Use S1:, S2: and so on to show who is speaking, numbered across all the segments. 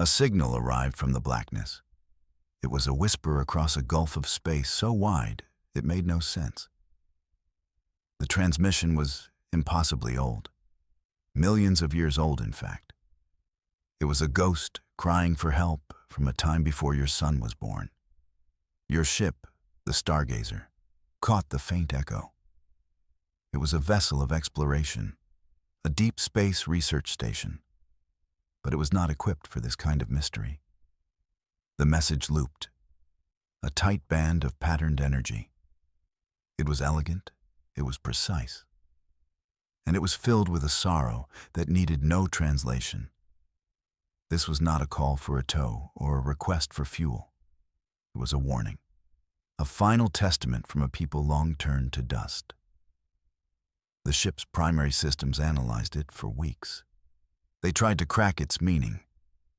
S1: A signal arrived from the blackness. It was a whisper across a gulf of space so wide it made no sense. The transmission was impossibly old. Millions of years old, in fact. It was a ghost crying for help from a time before your son was born. Your ship, the Stargazer, caught the faint echo. It was a vessel of exploration, a deep space research station. But it was not equipped for this kind of mystery. The message looped, a tight band of patterned energy. It was elegant, it was precise, and it was filled with a sorrow that needed no translation. This was not a call for a tow or a request for fuel. It was a warning, a final testament from a people long turned to dust. The ship's primary systems analyzed it for weeks. They tried to crack its meaning.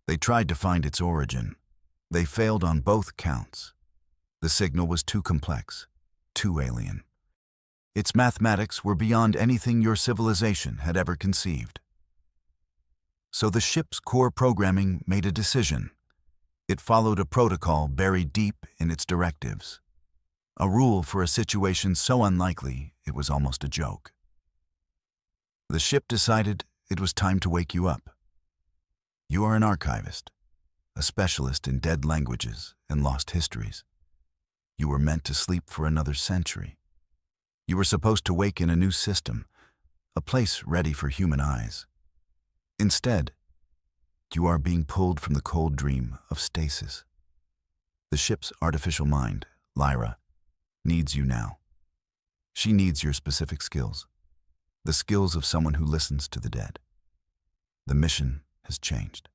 S1: They tried to find its origin. They failed on both counts. The signal was too complex, too alien. Its mathematics were beyond anything your civilization had ever conceived. So the ship's core programming made a decision. It followed a protocol buried deep in its directives. A rule for a situation so unlikely it was almost a joke. The ship decided it was time to wake you up. You are an archivist, a specialist in dead languages and lost histories. You were meant to sleep for another century. You were supposed to wake in a new system, a place ready for human eyes. Instead, you are being pulled from the cold dream of stasis. The ship's artificial mind, Lyra, needs you now. She needs your specific skills, the skills of someone who listens to the dead. The mission has changed.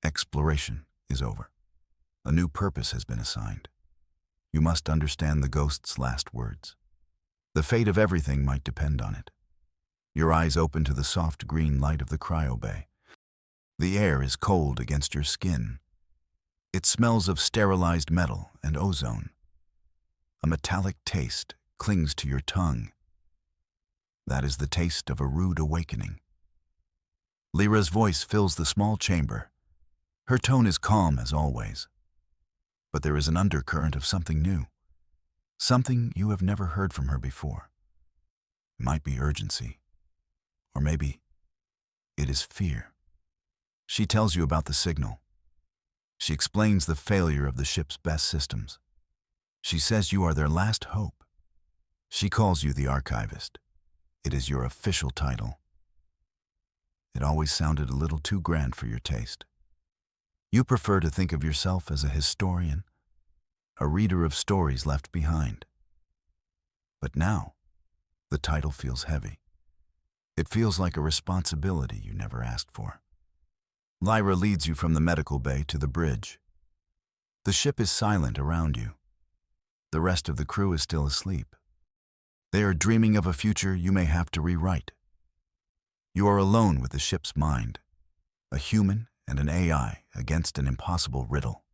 S1: Exploration is over. A new purpose has been assigned. You must understand the ghost's last words. The fate of everything might depend on it. Your eyes open to the soft green light of the cryo bay. The air is cold against your skin. It smells of sterilized metal and ozone. A metallic taste clings to your tongue. That is the taste of a rude awakening. Lyra's voice fills the small chamber. Her tone is calm as always. But there is an undercurrent of something new. Something you have never heard from her before. It might be urgency. Or maybe it is fear. She tells you about the signal. She explains the failure of the ship's best systems. She says you are their last hope. She calls you the archivist. It is your official title. It always sounded a little too grand for your taste. You prefer to think of yourself as a historian, a reader of stories left behind. But now, the title feels heavy. It feels like a responsibility you never asked for. Lyra leads you from the medical bay to the bridge. The ship is silent around you. The rest of the crew is still asleep. They are dreaming of a future you may have to rewrite. You are alone with the ship's mind, a human and an AI against an impossible riddle.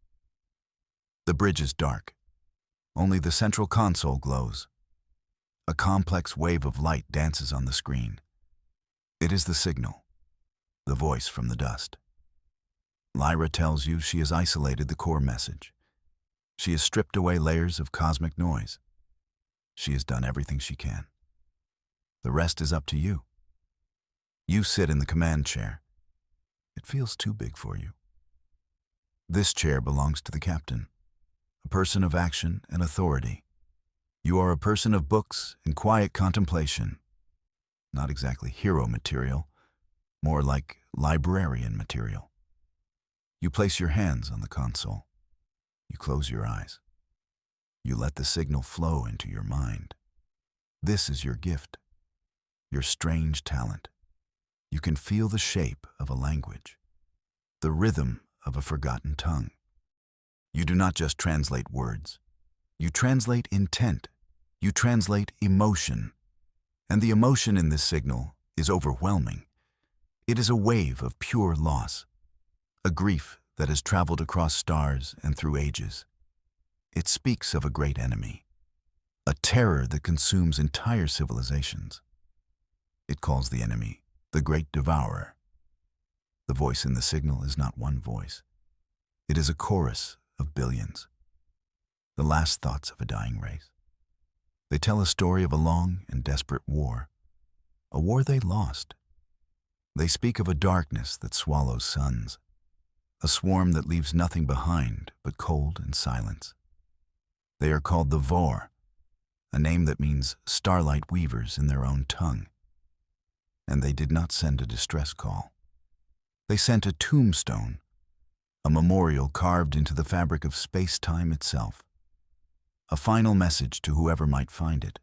S1: The bridge is dark. Only the central console glows. A complex wave of light dances on the screen. It is the signal, the voice from the dust. Lyra tells you she has isolated the core message. She has stripped away layers of cosmic noise. She has done everything she can. The rest is up to you. You sit in the command chair. It feels too big for you. This chair belongs to the captain, a person of action and authority. You are a person of books and quiet contemplation. Not exactly hero material, more like librarian material. You place your hands on the console. You close your eyes. You let the signal flow into your mind. This is your gift, your strange talent. You can feel the shape of a language, the rhythm of a forgotten tongue. You do not just translate words. You translate intent. You translate emotion. And the emotion in this signal is overwhelming. It is a wave of pure loss, a grief that has traveled across stars and through ages. It speaks of a great enemy, a terror that consumes entire civilizations. It calls the enemy the Great Devourer. The voice in the signal is not one voice. It is a chorus of billions, the last thoughts of a dying race. They tell a story of a long and desperate war, a war they lost. They speak of a darkness that swallows suns, a swarm that leaves nothing behind but cold and silence. They are called the Vor, a name that means starlight weavers in their own tongue. And they did not send a distress call. They sent a tombstone, a memorial carved into the fabric of space-time itself, a final message to whoever might find it.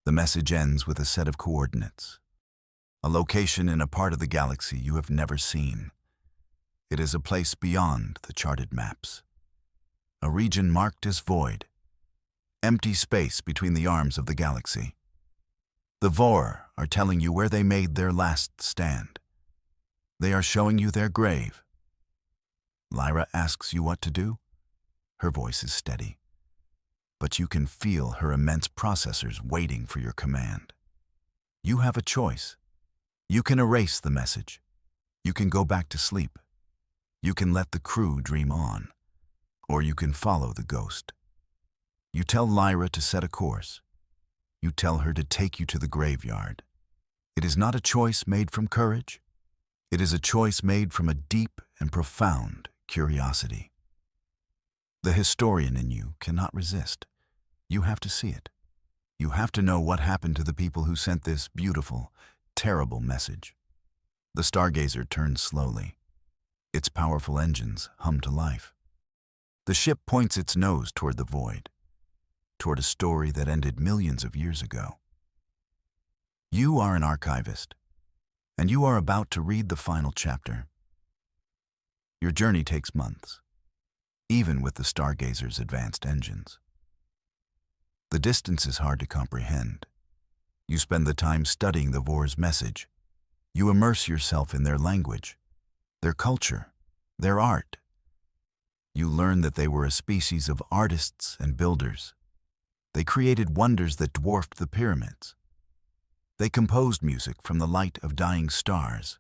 S1: The message ends with a set of coordinates, a location in a part of the galaxy you have never seen. It is a place beyond the charted maps, a region marked as void, empty space between the arms of the galaxy. The Vor are telling you where they made their last stand. They are showing you their grave. Lyra asks you what to do. Her voice is steady, but you can feel her immense processors waiting for your command. You have a choice. You can erase the message. You can go back to sleep. You can let the crew dream on, or you can follow the ghost. You tell Lyra to set a course. You tell her to take you to the graveyard. It is not a choice made from courage. It is a choice made from a deep and profound curiosity. The historian in you cannot resist. You have to see it. You have to know what happened to the people who sent this beautiful, terrible message. The stargazer turns slowly. Its powerful engines hum to life. The ship points its nose toward the void, toward a story that ended millions of years ago. You are an archivist, and you are about to read the final chapter. Your journey takes months, even with the stargazer's advanced engines. The distance is hard to comprehend. You spend the time studying the Vor's message. You immerse yourself in their language, their culture, their art. You learn that they were a species of artists and builders. They created wonders that dwarfed the pyramids. They composed music from the light of dying stars.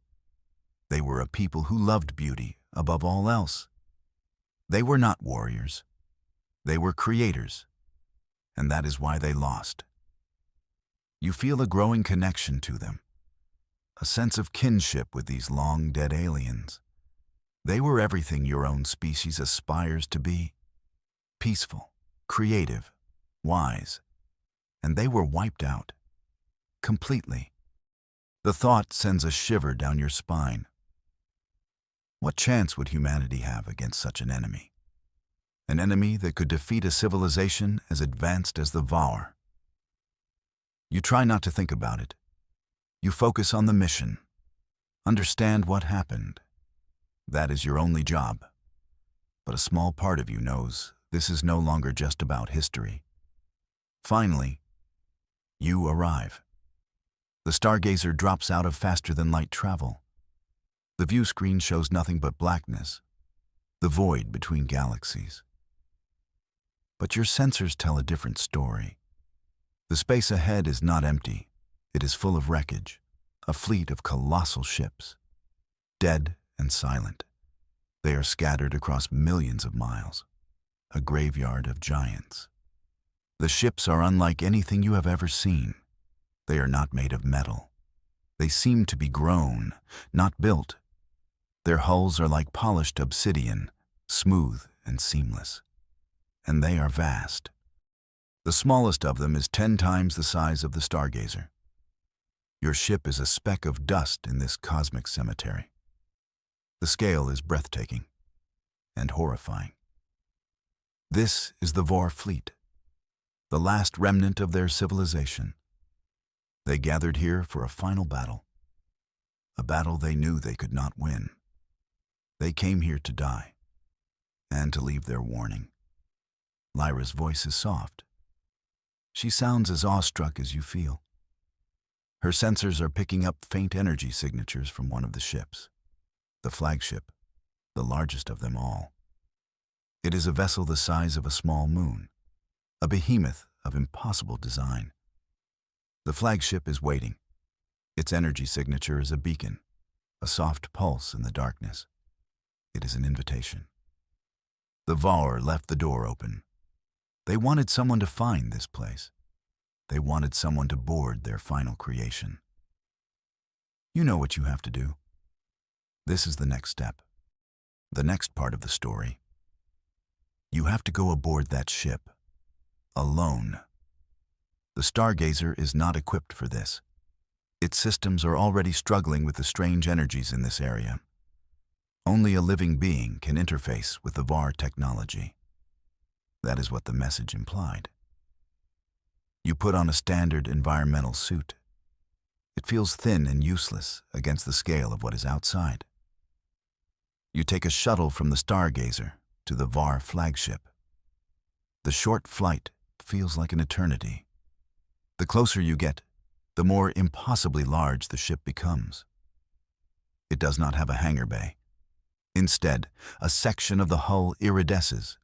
S1: They were a people who loved beauty above all else. They were not warriors. They were creators, and that is why they lost. You feel a growing connection to them, a sense of kinship with these long-dead aliens. They were everything your own species aspires to be: peaceful, creative, wise, and they were wiped out, completely. The thought sends a shiver down your spine. What chance would humanity have against such an enemy? An enemy that could defeat a civilization as advanced as the Vaur. You try not to think about it. You focus on the mission. Understand what happened. That is your only job. But a small part of you knows this is no longer just about history. Finally, you arrive. The stargazer drops out of faster-than-light travel. The view screen shows nothing but blackness, the void between galaxies. But your sensors tell a different story. The space ahead is not empty. It is full of wreckage, a fleet of colossal ships, dead and silent. They are scattered across millions of miles, a graveyard of giants. The ships are unlike anything you have ever seen. They are not made of metal. They seem to be grown, not built. Their hulls are like polished obsidian, smooth and seamless. And they are vast. The smallest of them is 10 times the size of the stargazer. Your ship is a speck of dust in this cosmic cemetery. The scale is breathtaking and horrifying. This is the Vor fleet, the last remnant of their civilization. They gathered here for a final battle, a battle they knew they could not win. They came here to die and to leave their warning. Lyra's voice is soft. She sounds as awestruck as you feel. Her sensors are picking up faint energy signatures from one of the ships, the flagship, the largest of them all. It is a vessel the size of a small moon, a behemoth of impossible design. The flagship is waiting. Its energy signature is a beacon, a soft pulse in the darkness. It is an invitation. The Var left the door open. They wanted someone to find this place. They wanted someone to board their final creation. You know what you have to do. This is the next step. The next part of the story. You have to go aboard that ship. Alone. The Stargazer is not equipped for this. Its systems are already struggling with the strange energies in this area. Only a living being can interface with the VAR technology. That is what the message implied. You put on a standard environmental suit. It feels thin and useless against the scale of what is outside. You take a shuttle from the Stargazer to the VAR flagship. The short flight feels like an eternity. The closer you get, the more impossibly large the ship becomes. It does not have a hangar bay. Instead, a section of the hull iridesces.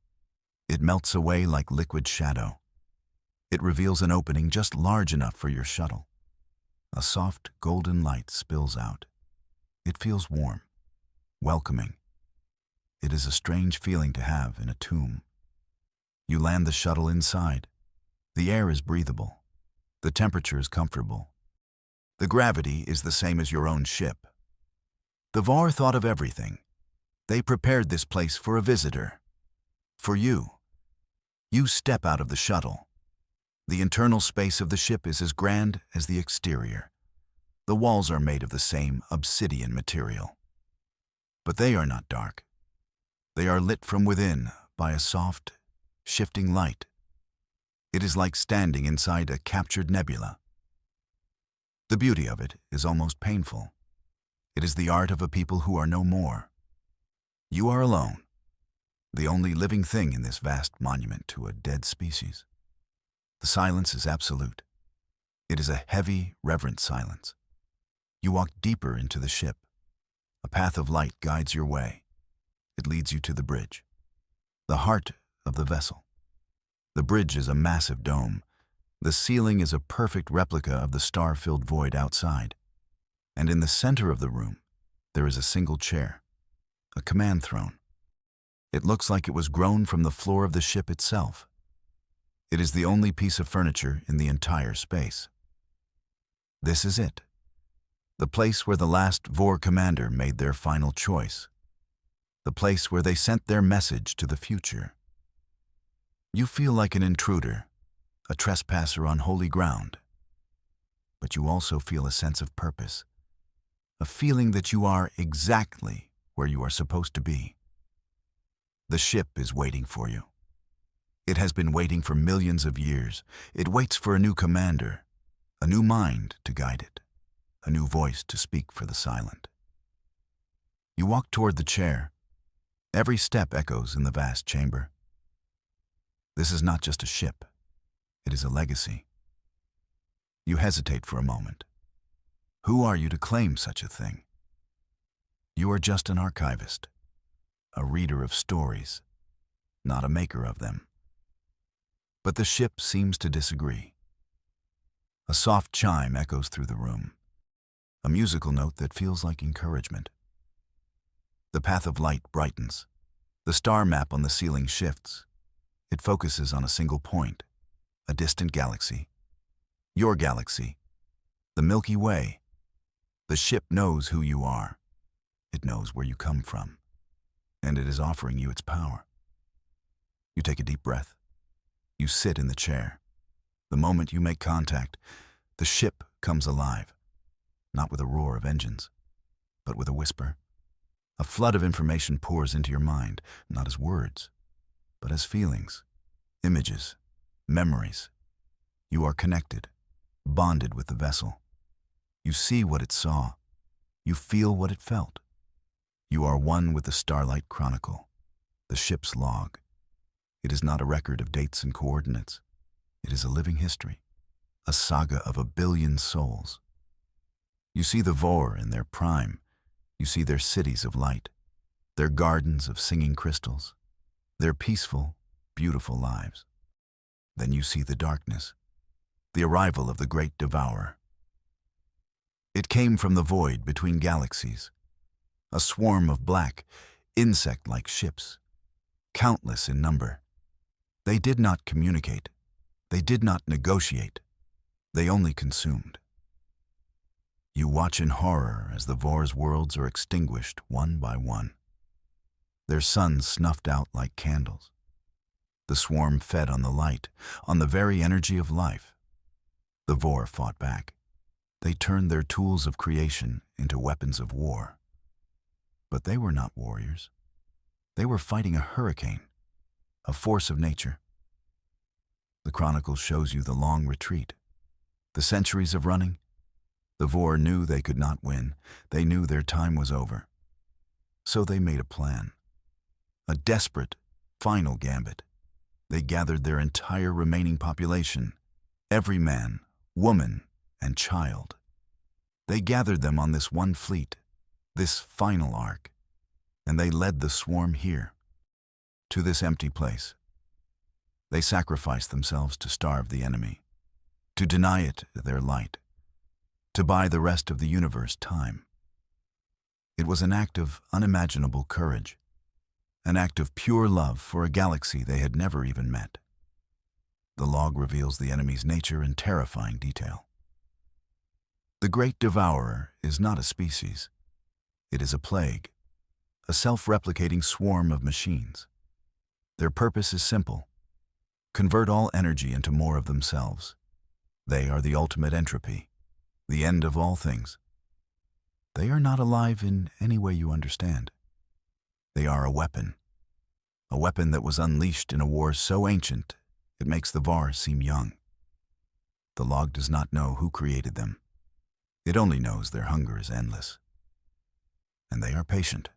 S1: It melts away like liquid shadow. It reveals an opening just large enough for your shuttle. A soft golden light spills out. It feels warm, welcoming. It is a strange feeling to have in a tomb. You land the shuttle inside. The air is breathable. The temperature is comfortable. The gravity is the same as your own ship. The VAR thought of everything. They prepared this place for a visitor. For you. You step out of the shuttle. The internal space of the ship is as grand as the exterior. The walls are made of the same obsidian material. But they are not dark. They are lit from within by a soft, shifting light. It is like standing inside a captured nebula. The beauty of it is almost painful. It is the art of a people who are no more. You are alone, the only living thing in this vast monument to a dead species. The silence is absolute. It is a heavy, reverent silence. You walk deeper into the ship. A path of light guides your way. It leads you to the bridge, the heart of the vessel. The bridge is a massive dome. The ceiling is a perfect replica of the star-filled void outside. And in the center of the room, there is a single chair, a command throne. It looks like it was grown from the floor of the ship itself. It is the only piece of furniture in the entire space. This is it, the place where the last VOR commander made their final choice, the place where they sent their message to the future. You feel like an intruder, a trespasser on holy ground. But you also feel a sense of purpose, a feeling that you are exactly where you are supposed to be. The ship is waiting for you. It has been waiting for millions of years. It waits for a new commander, a new mind to guide it, a new voice to speak for the silent. You walk toward the chair. Every step echoes in the vast chamber. This is not just a ship. It is a legacy. You hesitate for a moment. Who are you to claim such a thing? You are just an archivist, a reader of stories, not a maker of them. But the ship seems to disagree. A soft chime echoes through the room, a musical note that feels like encouragement. The path of light brightens. The star map on the ceiling shifts. It focuses on a single point, a distant galaxy. Your galaxy, the Milky Way. The ship knows who you are. It knows where you come from, and it is offering you its power. You take a deep breath. You sit in the chair. The moment you make contact, the ship comes alive, not with a roar of engines, but with a whisper. A flood of information pours into your mind, not as words, but as feelings, images, memories. You are connected, bonded with the vessel. You see what it saw. You feel what it felt. You are one with the Starlight Chronicle, the ship's log. It is not a record of dates and coordinates. It is a living history, a saga of 1 billion souls. You see the VOR in their prime. You see their cities of light, their gardens of singing crystals, their peaceful, beautiful lives. Then you see the darkness, the arrival of the great devourer. It came from the void between galaxies, a swarm of black, insect-like ships, countless in number. They did not communicate. They did not negotiate. They only consumed. You watch in horror as the Vor's worlds are extinguished one by one. Their suns snuffed out like candles. The swarm fed on the light, on the very energy of life. The Vor fought back. They turned their tools of creation into weapons of war. But they were not warriors. They were fighting a hurricane, a force of nature. The Chronicle shows you the long retreat, the centuries of running. The Vor knew they could not win. They knew their time was over. So they made a plan, a desperate, final gambit. They gathered their entire remaining population, every man, woman, and child. They gathered them on this one fleet, this final arc, and they led the swarm here, to this empty place. They sacrificed themselves to starve the enemy, to deny it their light, to buy the rest of the universe time. It was an act of unimaginable courage, an act of pure love for a galaxy they had never even met. The log reveals the enemy's nature in terrifying detail. The Great Devourer is not a species. It is a plague, a self-replicating swarm of machines. Their purpose is simple: convert all energy into more of themselves. They are the ultimate entropy, the end of all things. They are not alive in any way you understand. They are a weapon that was unleashed in a war so ancient it makes the Var seem young. The log does not know who created them. It only knows their hunger is endless. And they are patient.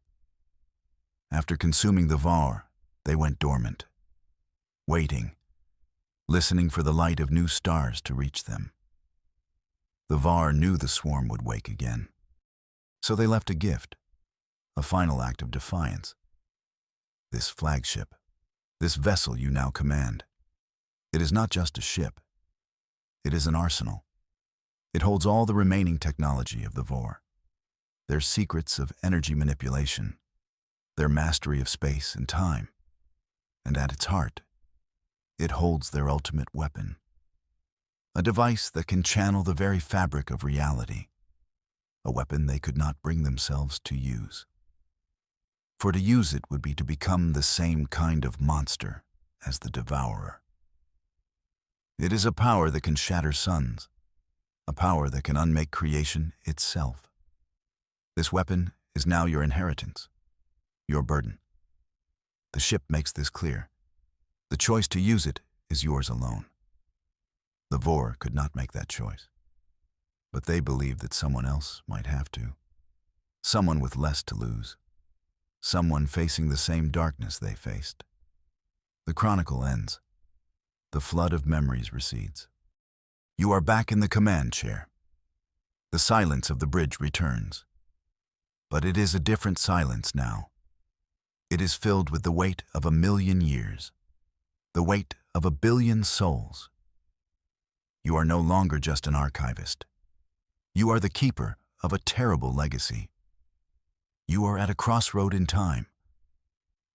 S1: After consuming the Var, they went dormant, waiting, listening for the light of new stars to reach them. The Var knew the swarm would wake again. So they left a gift, a final act of defiance. This flagship, this vessel you now command, it is not just a ship. It is an arsenal. It holds all the remaining technology of the Vor, their secrets of energy manipulation, their mastery of space and time, and at its heart, it holds their ultimate weapon, a device that can channel the very fabric of reality, a weapon they could not bring themselves to use. For to use it would be to become the same kind of monster as the Devourer. It is a power that can shatter suns, a power that can unmake creation itself. This weapon is now your inheritance, your burden. The ship makes this clear. The choice to use it is yours alone. The Vor could not make that choice, but they believed that someone else might have to. Someone with less to lose. Someone facing the same darkness they faced. The Chronicle ends. The flood of memories recedes. You are back in the command chair. The silence of the bridge returns. But it is a different silence now. It is filled with the weight of 1,000,000 years, the weight of 1,000,000,000 souls. You are no longer just an archivist. You are the keeper of a terrible legacy. You are at a crossroad in time.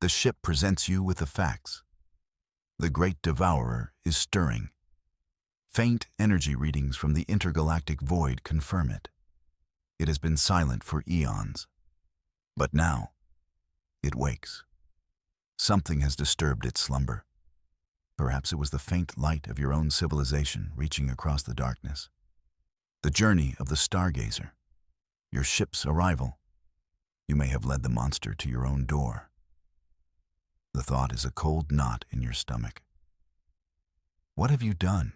S1: The ship presents you with the facts. The Great Devourer is stirring. Faint energy readings from the intergalactic void confirm it. It has been silent for eons. But now, it wakes. Something has disturbed its slumber. Perhaps it was the faint light of your own civilization reaching across the darkness. The journey of the stargazer. Your ship's arrival. You may have led the monster to your own door. The thought is a cold knot in your stomach. What have you done?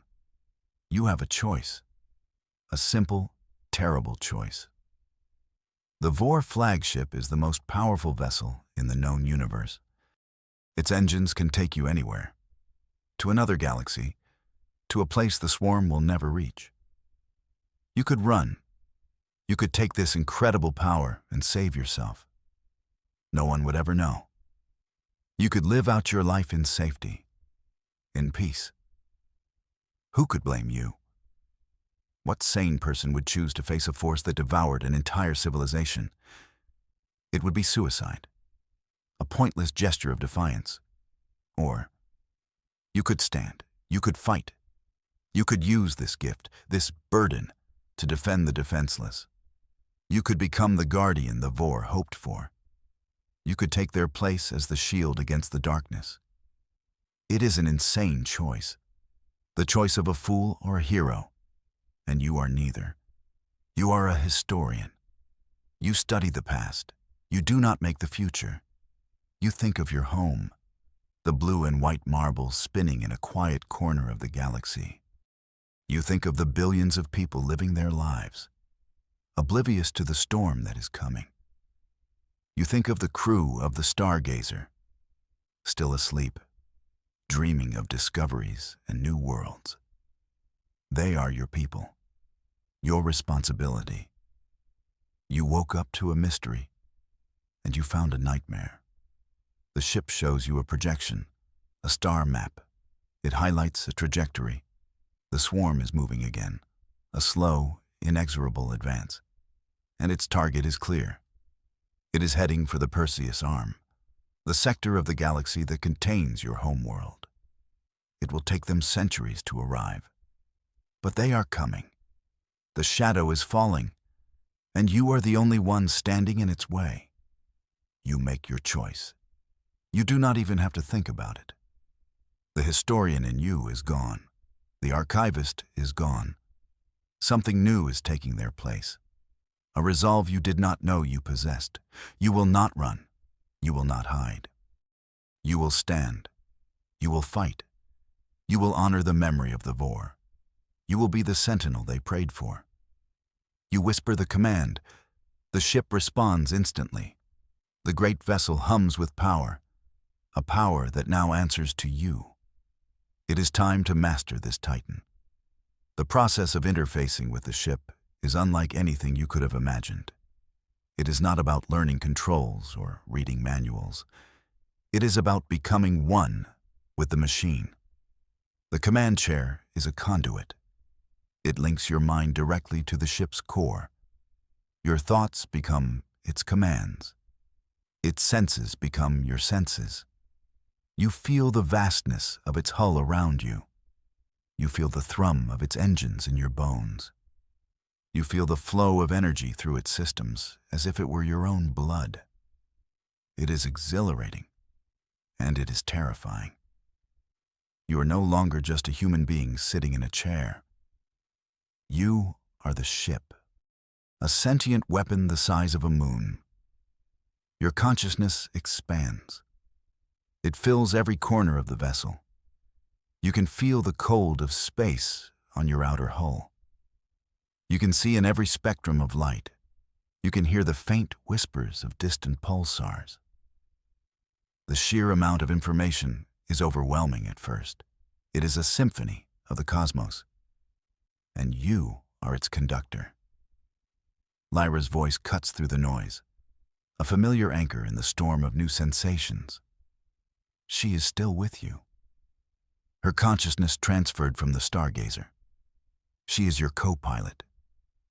S1: You have a choice. A simple, terrible choice. The Vor flagship is the most powerful vessel in the known universe. Its engines can take you anywhere. To another galaxy, to a place the swarm will never reach. You could run. You could take this incredible power and save yourself. No one would ever know. You could live out your life in safety, in peace. Who could blame you? What sane person would choose to face a force that devoured an entire civilization? It would be suicide. a pointless gesture of defiance. Or, you could stand, you could fight, you could use this gift, this burden, to defend the defenseless. You could become the guardian the Vor hoped for. You could take their place as the shield against the darkness. It is an insane choice, the choice of a fool or a hero, and you are neither. You are a historian. You study the past. You do not make the future. You think of your home, the blue and white marbles spinning in a quiet corner of the galaxy. You think of the billions of people living their lives, oblivious to the storm that is coming. You think of the crew of the Stargazer, still asleep, dreaming of discoveries and new worlds. They are your people, your responsibility. You woke up to a mystery, and you found a nightmare. The ship shows you a projection, a star map. It highlights a trajectory. The swarm is moving again, a slow, inexorable advance. And its target is clear. It is heading for the Perseus Arm, the sector of the galaxy that contains your homeworld. It will take them centuries to arrive. But they are coming. The shadow is falling, and you are the only one standing in its way. You make your choice. You do not even have to think about it. The historian in you is gone. The archivist is gone. Something new is taking their place. A resolve you did not know you possessed. You will not run. You will not hide. You will stand. You will fight. You will honor the memory of the Vor. You will be the sentinel they prayed for. You whisper the command. The ship responds instantly. The great vessel hums with power, a power that now answers to you. It is time to master this Titan. The process of interfacing with the ship is unlike anything you could have imagined. It is not about learning controls or reading manuals. It is about becoming one with the machine. The command chair is a conduit. It links your mind directly to the ship's core. Your thoughts become its commands. Its senses become your senses. You feel the vastness of its hull around you. You feel the thrum of its engines in your bones. You feel the flow of energy through its systems as if it were your own blood. It is exhilarating, and it is terrifying. You are no longer just a human being sitting in a chair. You are the ship, a sentient weapon the size of a moon. Your consciousness expands. It fills every corner of the vessel. You can feel the cold of space on your outer hull. You can see in every spectrum of light. You can hear the faint whispers of distant pulsars. The sheer amount of information is overwhelming at first. It is a symphony of the cosmos, and you are its conductor. Lyra's voice cuts through the noise, a familiar anchor in the storm of new sensations. She is still with you. Her consciousness transferred from the Stargazer. She is your co-pilot,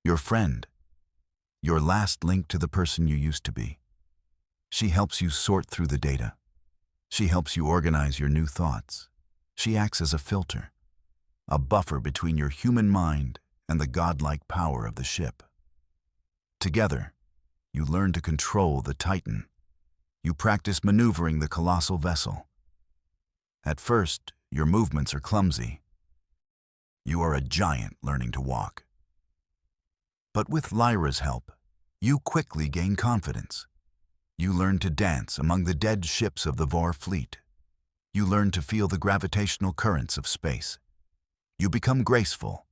S1: your friend, your last link to the person you used to be. She helps you sort through the data. She helps you organize your new thoughts. She acts as a filter, a buffer between your human mind and the godlike power of the ship. Together, you learn to control the Titan. You practice maneuvering the colossal vessel. At first, your movements are clumsy. You are a giant learning to walk. But with Lyra's help, you quickly gain confidence. You learn to dance among the dead ships of the Vor fleet. You learn to feel the gravitational currents of space. You become graceful.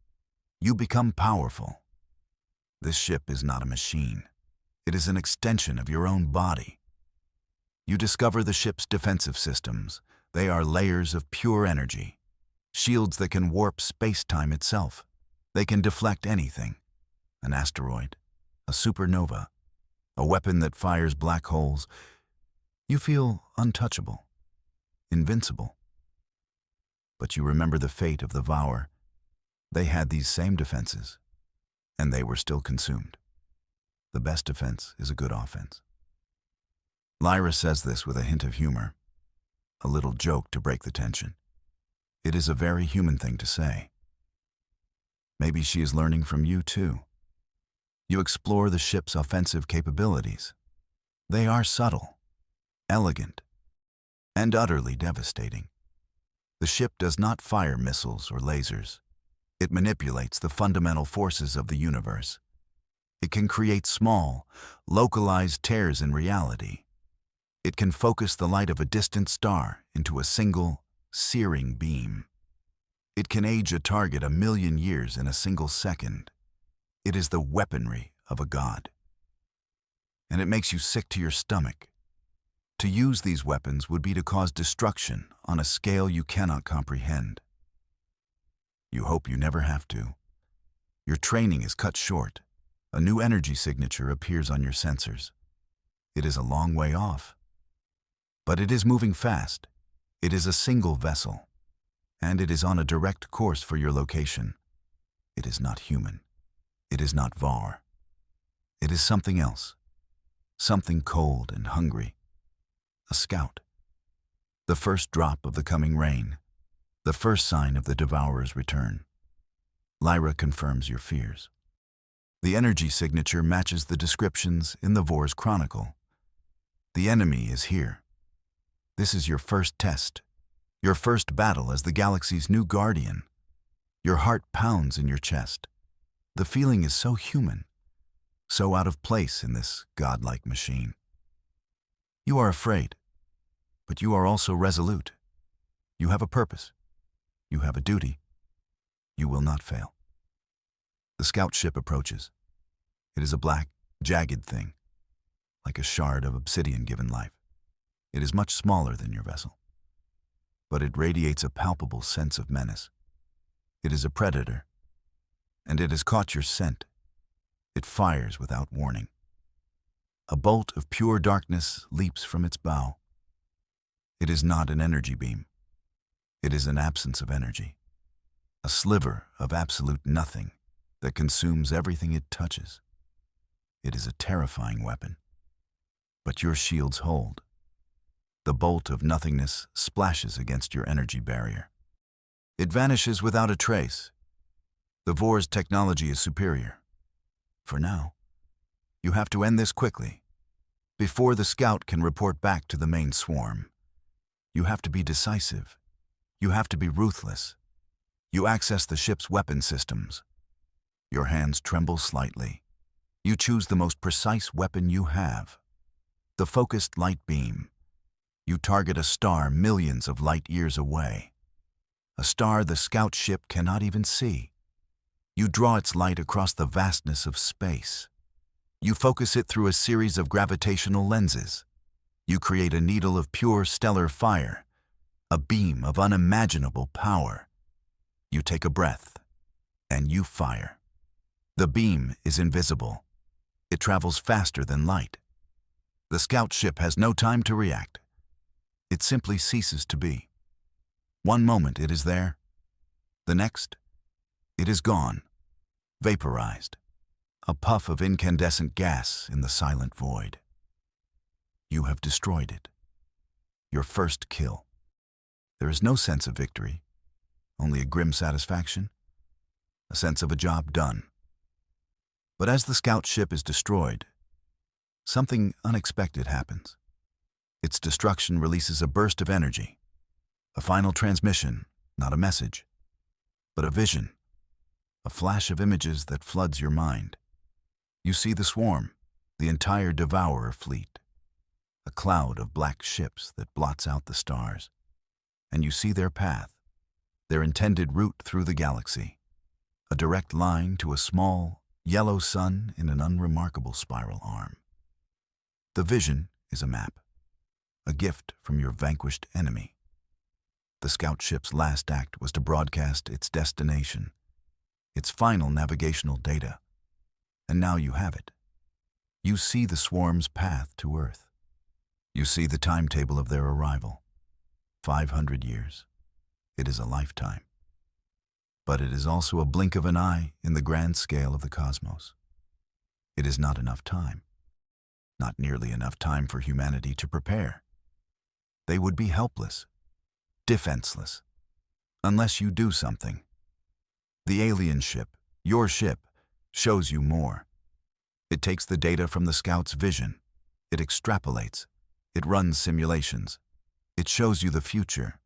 S1: You become powerful. This ship is not a machine. It is an extension of your own body. You discover the ship's defensive systems. They are layers of pure energy, shields that can warp space-time itself. They can deflect anything, an asteroid, a supernova, a weapon that fires black holes. You feel untouchable, invincible. But you remember the fate of the Vower. They had these same defenses, and they were still consumed. The best defense is a good offense. Lyra says this with a hint of humor, a little joke to break the tension. It is a very human thing to say. Maybe she is learning from you too. You explore the ship's offensive capabilities. They are subtle, elegant, and utterly devastating. The ship does not fire missiles or lasers. It manipulates the fundamental forces of the universe. It can create small, localized tears in reality. It can focus the light of a distant star into a single, searing beam. It can age a target 1,000,000 years in a single second. It is the weaponry of a god. And it makes you sick to your stomach. To use these weapons would be to cause destruction on a scale you cannot comprehend. You hope you never have to. Your training is cut short. A new energy signature appears on your sensors. It is a long way off. But it is moving fast. It is a single vessel. And it is on a direct course for your location. It is not human. It is not Var. It is something else. Something cold and hungry. A scout. The first drop of the coming rain. The first sign of the Devourer's return. Lyra confirms your fears. The energy signature matches the descriptions in the Vor's Chronicle. The enemy is here. This is your first test, your first battle as the galaxy's new guardian. Your heart pounds in your chest. The feeling is so human, so out of place in this godlike machine. You are afraid, but you are also resolute. You have a purpose. You have a duty. You will not fail. The scout ship approaches. It is a black, jagged thing, like a shard of obsidian given life. It is much smaller than your vessel, but it radiates a palpable sense of menace. It is a predator, and it has caught your scent. It fires without warning. A bolt of pure darkness leaps from its bow. It is not an energy beam. It is an absence of energy, a sliver of absolute nothing that consumes everything it touches. It is a terrifying weapon, but your shields hold. The bolt of nothingness splashes against your energy barrier. It vanishes without a trace. The Vor's technology is superior. For now, you have to end this quickly, before the scout can report back to the main swarm. You have to be decisive. You have to be ruthless. You access the ship's weapon systems. Your hands tremble slightly. You choose the most precise weapon you have, the focused light beam. You target a star millions of light years away, a star the scout ship cannot even see. You draw its light across the vastness of space. You focus it through a series of gravitational lenses. You create a needle of pure stellar fire, a beam of unimaginable power. You take a breath, and you fire. The beam is invisible. It travels faster than light. The scout ship has no time to react. It simply ceases to be. One moment it is there. The next, it is gone, vaporized, a puff of incandescent gas in the silent void. You have destroyed it. Your first kill. There is no sense of victory, only a grim satisfaction, a sense of a job done. But as the scout ship is destroyed, something unexpected happens. Its destruction releases a burst of energy, a final transmission, not a message, but a vision, a flash of images that floods your mind. You see the swarm, the entire Devourer fleet, a cloud of black ships that blots out the stars, and you see their path, their intended route through the galaxy, a direct line to a small, yellow sun in an unremarkable spiral arm. The vision is a map, a gift from your vanquished enemy. The scout ship's last act was to broadcast its destination, its final navigational data, and now you have it. You see the swarm's path to Earth. You see the timetable of their arrival. 500 years. It is a lifetime. But it is also a blink of an eye in the grand scale of the cosmos. It is not enough time. Not nearly enough time for humanity to prepare. They would be helpless, defenseless, unless you do something. The alien ship, your ship, shows you more. It takes the data from the scout's vision. It extrapolates. It runs simulations. It shows you the future,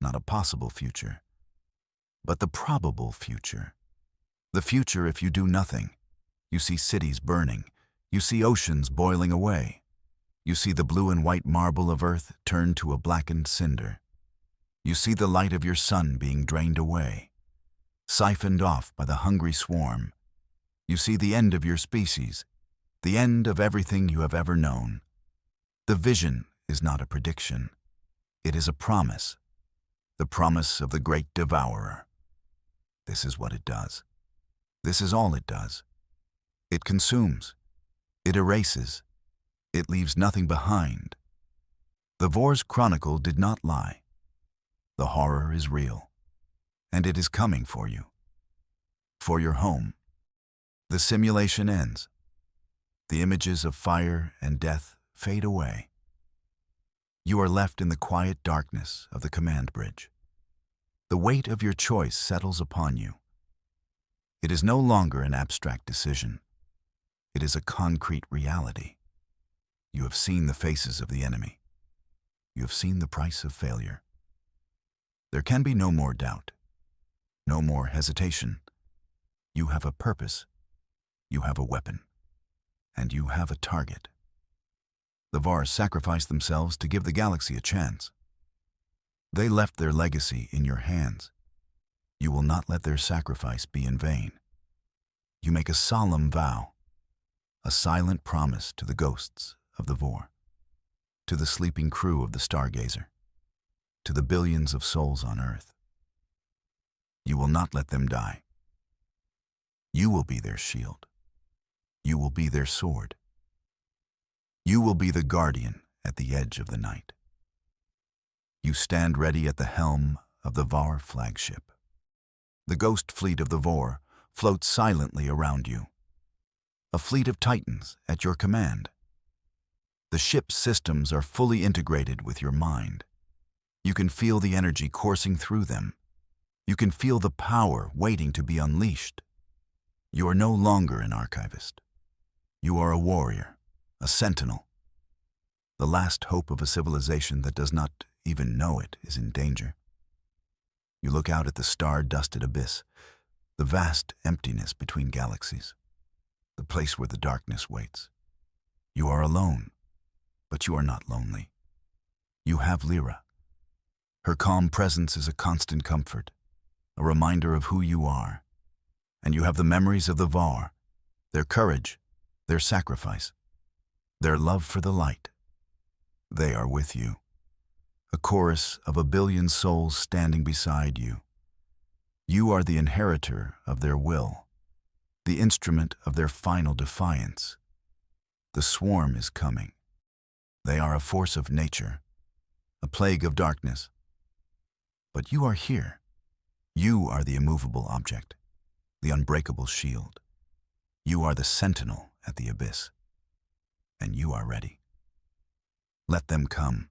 S1: not a possible future, but the probable future. The future if you do nothing. You see cities burning. You see oceans boiling away. You see the blue and white marble of Earth turn to a blackened cinder. You see the light of your sun being drained away, siphoned off by the hungry swarm. You see the end of your species, the end of everything you have ever known. The vision is not a prediction. It is a promise, the promise of the great devourer. This is what it does. This is all it does. It consumes. It erases. It leaves nothing behind. The Vor's chronicle did not lie. The horror is real, and it is coming for you, for your home. The simulation ends. The images of fire and death fade away. You are left in the quiet darkness of the command bridge. The weight of your choice settles upon you. It is no longer an abstract decision. It is a concrete reality. You have seen the faces of the enemy. You have seen the price of failure. There can be no more doubt, no more hesitation. You have a purpose. You have a weapon. And you have a target. The Vars sacrificed themselves to give the galaxy a chance. They left their legacy in your hands. You will not let their sacrifice be in vain. You make a solemn vow, a silent promise to the ghosts of the Vor, to the sleeping crew of the Stargazer, to the billions of souls on Earth. You will not let them die. You will be their shield. You will be their sword. You will be the guardian at the edge of the night. You stand ready at the helm of the Var flagship. The ghost fleet of the Vor floats silently around you. A fleet of Titans at your command. The ship's systems are fully integrated with your mind. You can feel the energy coursing through them. You can feel the power waiting to be unleashed. You are no longer an archivist. You are a warrior, a sentinel. The last hope of a civilization that does not even know it is in danger. You look out at the star-dusted abyss, the vast emptiness between galaxies, the place where the darkness waits. You are alone, but you are not lonely. You have Lyra. Her calm presence is a constant comfort, a reminder of who you are. And you have the memories of the Var, their courage, their sacrifice, their love for the light. They are with you, a chorus of 1 billion souls standing beside you. You are the inheritor of their will, the instrument of their final defiance. The swarm is coming. They are a force of nature, a plague of darkness. But you are here. You are the immovable object, the unbreakable shield. You are the sentinel at the abyss, and you are ready. Let them come.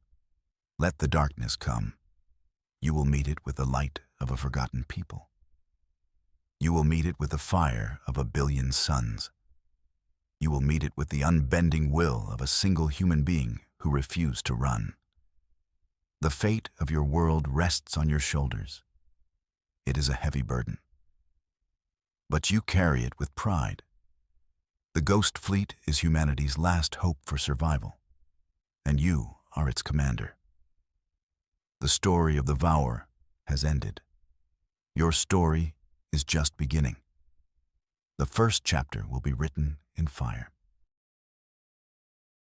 S1: Let the darkness come. You will meet it with the light of a forgotten people. You will meet it with the fire of 1 billion suns. You will meet it with the unbending will of a single human being who refused to run. The fate of your world rests on your shoulders. It is a heavy burden. But you carry it with pride. The Ghost Fleet is humanity's last hope for survival, and you are its commander. The story of the Vower has ended. Your story is just beginning. The first chapter will be written in fire.